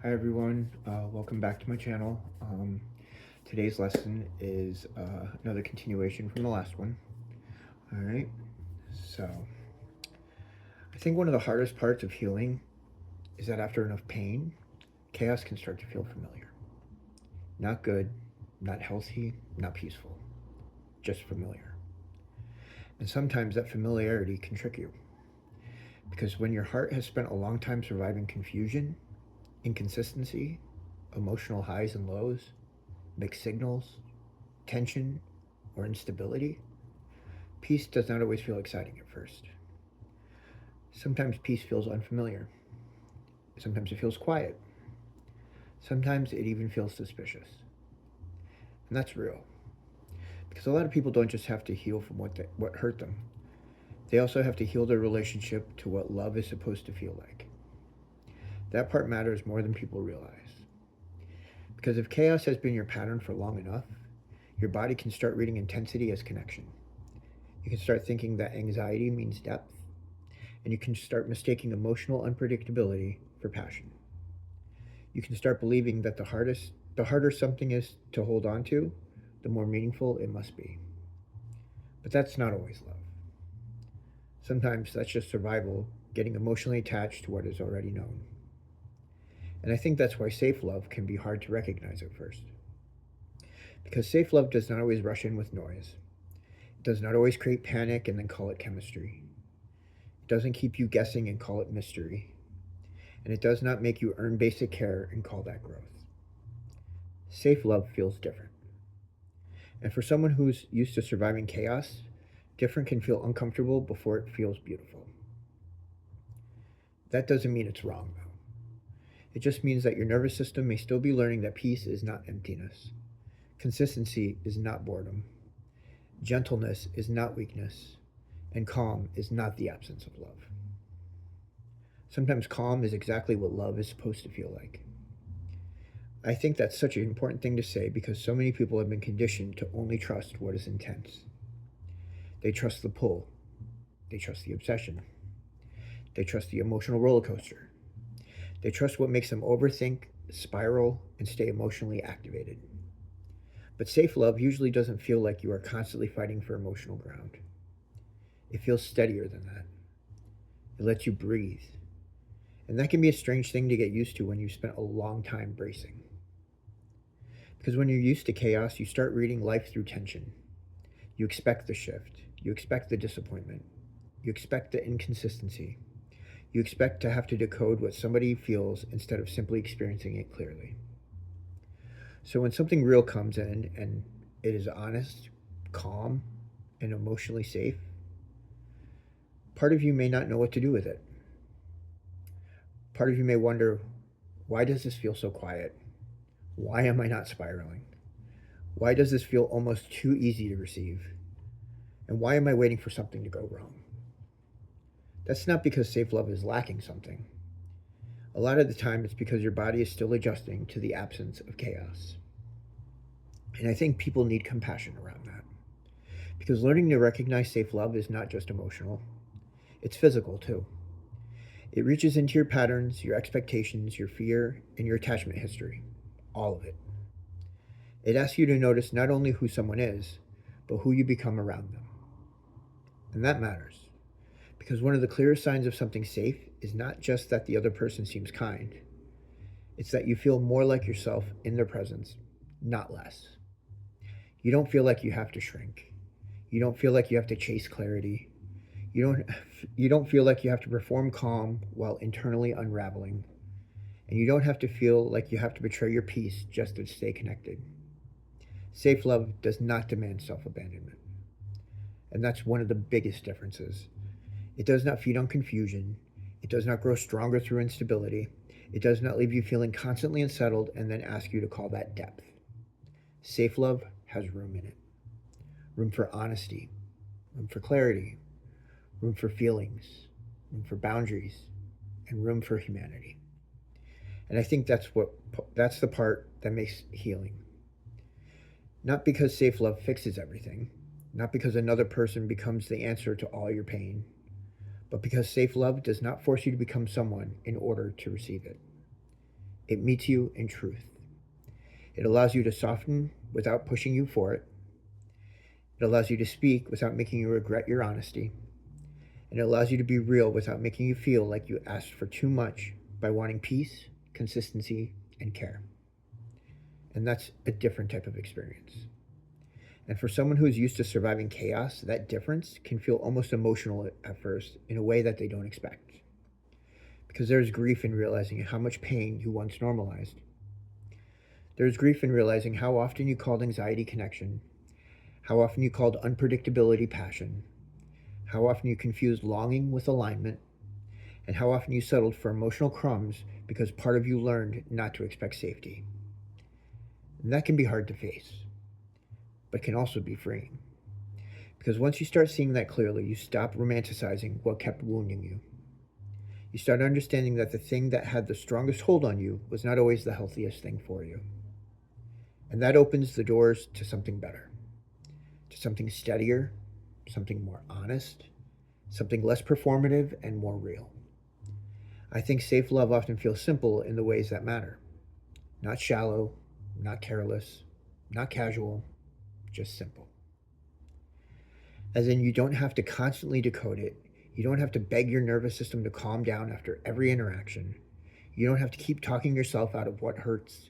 Hi everyone, welcome back to my channel. Today's lesson is another continuation from the last one. All right, so I think one of the hardest parts of healing is that after enough pain, chaos can start to feel familiar. Not good, not healthy, not peaceful, just familiar. And sometimes that familiarity can trick you because when your heart has spent a long time surviving confusion, inconsistency, emotional highs and lows, mixed signals, tension, or instability, peace does not always feel exciting at first. Sometimes peace feels unfamiliar. Sometimes it feels quiet. Sometimes it even feels suspicious. And that's real. Because a lot of people don't just have to heal from what hurt them, they also have to heal their relationship to what love is supposed to feel like. That part matters more than people realize. Because if chaos has been your pattern for long enough, your body can start reading intensity as connection. You can start thinking that anxiety means depth, and you can start mistaking emotional unpredictability for passion. You can start believing that the harder something is to hold on to, the more meaningful it must be. But that's not always love. Sometimes that's just survival, getting emotionally attached to what is already known. And I think that's why safe love can be hard to recognize at first. Because safe love does not always rush in with noise. It does not always create panic and then call it chemistry. It doesn't keep you guessing and call it mystery. And it does not make you earn basic care and call that growth. Safe love feels different. And for someone who's used to surviving chaos, different can feel uncomfortable before it feels beautiful. That doesn't mean it's wrong, though. It just means that your nervous system may still be learning that peace is not emptiness, consistency is not boredom, gentleness is not weakness, and calm is not the absence of love. Sometimes calm is exactly what love is supposed to feel like. I think that's such an important thing to say because so many people have been conditioned to only trust what is intense. They trust the pull, they trust the obsession, they trust the emotional roller coaster, they trust what makes them overthink, spiral, and stay emotionally activated. But safe love usually doesn't feel like you are constantly fighting for emotional ground. It feels steadier than that. It lets you breathe. And that can be a strange thing to get used to when you've spent a long time bracing. Because when you're used to chaos, you start reading life through tension. You expect the shift. You expect the disappointment. You expect the inconsistency. You expect to have to decode what somebody feels instead of simply experiencing it clearly. So when something real comes in and it is honest, calm, and emotionally safe, part of you may not know what to do with it. Part of you may wonder, why does this feel so quiet? Why am I not spiraling? Why does this feel almost too easy to receive? And why am I waiting for something to go wrong? That's not because safe love is lacking something. A lot of the time, it's because your body is still adjusting to the absence of chaos. And I think people need compassion around that. Because learning to recognize safe love is not just emotional, it's physical too. It reaches into your patterns, your expectations, your fear, and your attachment history. All of it. It asks you to notice not only who someone is, but who you become around them. And that matters. Because one of the clearest signs of something safe is not just that the other person seems kind, it's that you feel more like yourself in their presence, not less. You don't feel like you have to shrink. You don't feel like you have to chase clarity. You don't you don't feel like you have to perform calm while internally unraveling. And you don't have to feel like you have to betray your peace just to stay connected. Safe love does not demand self-abandonment. And that's one of the biggest differences. It does not feed on confusion. It does not grow stronger through instability. It does not leave you feeling constantly unsettled and then ask you to call that depth. Safe love has room in it, room for honesty, room for clarity, room for feelings, room for boundaries, and room for humanity. And I think that's the part that makes healing. Not because safe love fixes everything, not because another person becomes the answer to all your pain, but because safe love does not force you to become someone in order to receive it. It meets you in truth. It allows you to soften without pushing you for it. It allows you to speak without making you regret your honesty. And it allows you to be real without making you feel like you asked for too much by wanting peace, consistency, and care. And that's a different type of experience. And for someone who's used to surviving chaos, that difference can feel almost emotional at first in a way that they don't expect. Because there's grief in realizing how much pain you once normalized. There's grief in realizing how often you called anxiety connection, how often you called unpredictability passion, how often you confused longing with alignment, and how often you settled for emotional crumbs because part of you learned not to expect safety. And that can be hard to face, but can also be freeing. Because once you start seeing that clearly, you stop romanticizing what kept wounding you. You start understanding that the thing that had the strongest hold on you was not always the healthiest thing for you. And that opens the doors to something better, to something steadier, something more honest, something less performative and more real. I think safe love often feels simple in the ways that matter. Not shallow, not careless, not casual, just simple. As in, you don't have to constantly decode it. You don't have to beg your nervous system to calm down after every interaction. You don't have to keep talking yourself out of what hurts.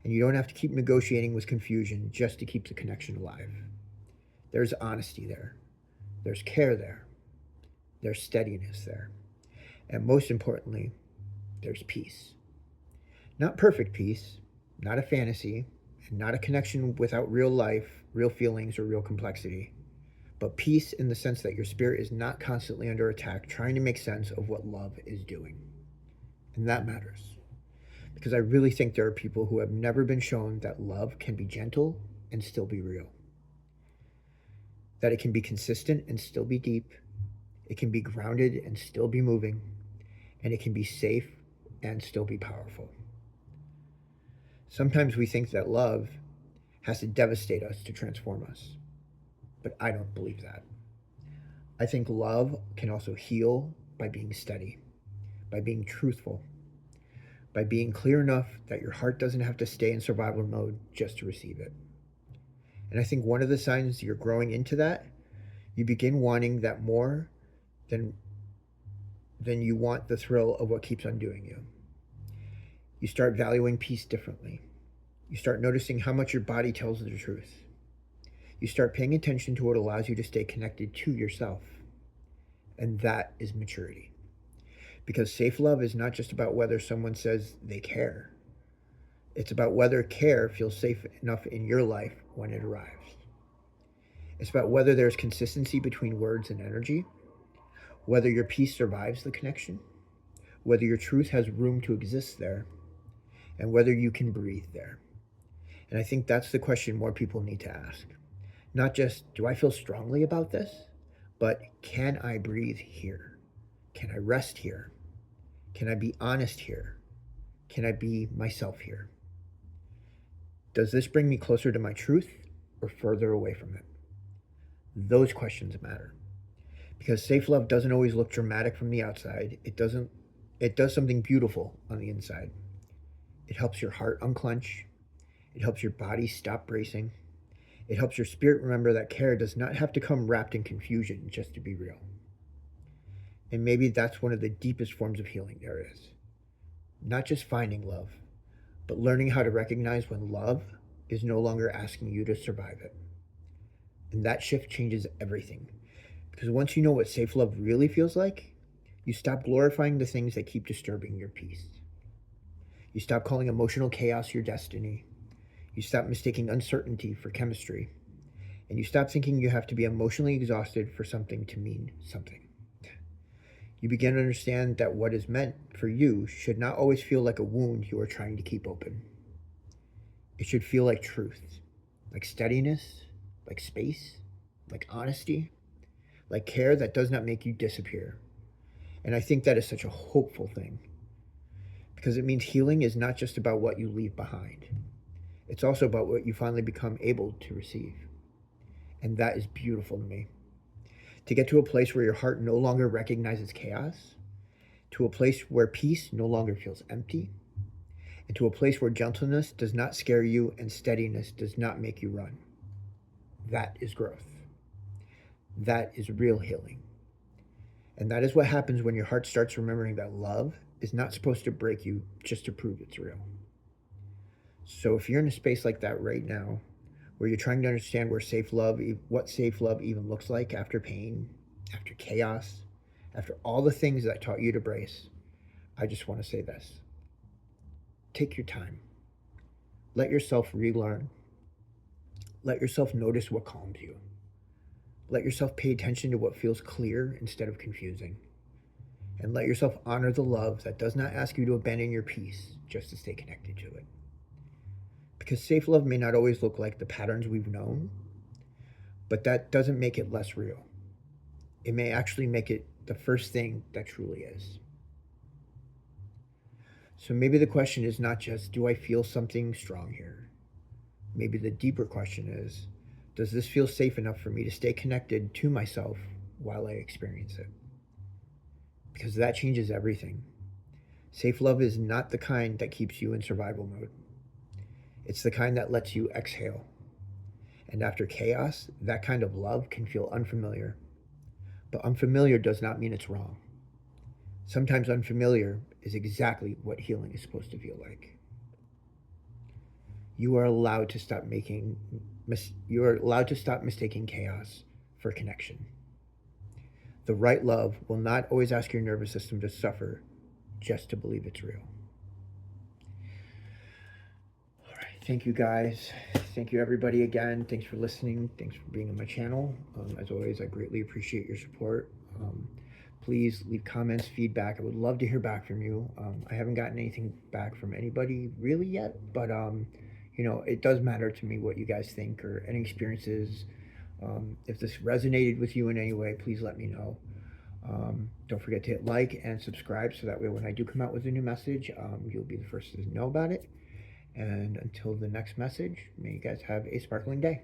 And you don't have to keep negotiating with confusion just to keep the connection alive. There's honesty there. There's care there. There's steadiness there. And most importantly, there's peace. Not perfect peace, not a fantasy, and not a connection without real life, real feelings, or real complexity. But peace in the sense that your spirit is not constantly under attack trying to make sense of what love is doing. And that matters. Because I really think there are people who have never been shown that love can be gentle and still be real. That it can be consistent and still be deep. It can be grounded and still be moving. And it can be safe and still be powerful. Sometimes we think that love has to devastate us to transform us. But I don't believe that. I think love can also heal by being steady, by being truthful, by being clear enough that your heart doesn't have to stay in survival mode just to receive it. And I think one of the signs you're growing into that, you begin wanting that more than you want the thrill of what keeps undoing you. You start valuing peace differently. You start noticing how much your body tells the truth. You start paying attention to what allows you to stay connected to yourself. And that is maturity. Because safe love is not just about whether someone says they care. It's about whether care feels safe enough in your life when it arrives. It's about whether there's consistency between words and energy, whether your peace survives the connection, whether your truth has room to exist there, and whether you can breathe there. And I think that's the question more people need to ask. Not just, do I feel strongly about this? But can I breathe here? Can I rest here? Can I be honest here? Can I be myself here? Does this bring me closer to my truth or further away from it? Those questions matter. Because safe love doesn't always look dramatic from the outside. It does something beautiful on the inside. It helps your heart unclench. It helps your body stop bracing. It helps your spirit remember that care does not have to come wrapped in confusion just to be real. And maybe that's one of the deepest forms of healing there is. Not just finding love, but learning how to recognize when love is no longer asking you to survive it. And that shift changes everything. Because once you know what safe love really feels like, you stop glorifying the things that keep disturbing your peace. You stop calling emotional chaos your destiny. You stop mistaking uncertainty for chemistry. And you stop thinking you have to be emotionally exhausted for something to mean something. You begin to understand that what is meant for you should not always feel like a wound you are trying to keep open. It should feel like truth, like steadiness, like space, like honesty, like care that does not make you disappear. And I think that is such a hopeful thing, because it means healing is not just about what you leave behind. It's also about what you finally become able to receive. And that is beautiful to me. To get to a place where your heart no longer recognizes chaos, to a place where peace no longer feels empty, into a place where gentleness does not scare you and steadiness does not make you run. That is growth. That is real healing. And that is what happens when your heart starts remembering that love is not supposed to break you just to prove it's real. So if you're in a space like that right now, where you're trying to understand what safe love even looks like after pain, after chaos, after all the things that taught you to brace, I just want to say this. Take your time. Let yourself relearn. Let yourself notice what calms you. Let yourself pay attention to what feels clear instead of confusing. And let yourself honor the love that does not ask you to abandon your peace just to stay connected to it. Because safe love may not always look like the patterns we've known, but that doesn't make it less real. It may actually make it the first thing that truly is. So maybe the question is not just, do I feel something strong here? Maybe the deeper question is, does this feel safe enough for me to stay connected to myself while I experience it? Because that changes everything. Safe love is not the kind that keeps you in survival mode. It's the kind that lets you exhale. And after chaos, that kind of love can feel unfamiliar. But unfamiliar does not mean it's wrong. Sometimes unfamiliar is exactly what healing is supposed to feel like. You are allowed to stop mistaking chaos for connection. The right love will not always ask your nervous system to suffer just to believe it's real. All right, thank you guys. Thank you everybody again. Thanks for listening. Thanks for being on my channel. As always, I greatly appreciate your support. Please leave comments, feedback. I would love to hear back from you. I haven't gotten anything back from anybody really yet, but it does matter to me what you guys think or any experiences. If this resonated with you in any way, please let me know. Don't forget to hit like and subscribe so that way when I do come out with a new message, you'll be the first to know about it. And until the next message, may you guys have a sparkling day.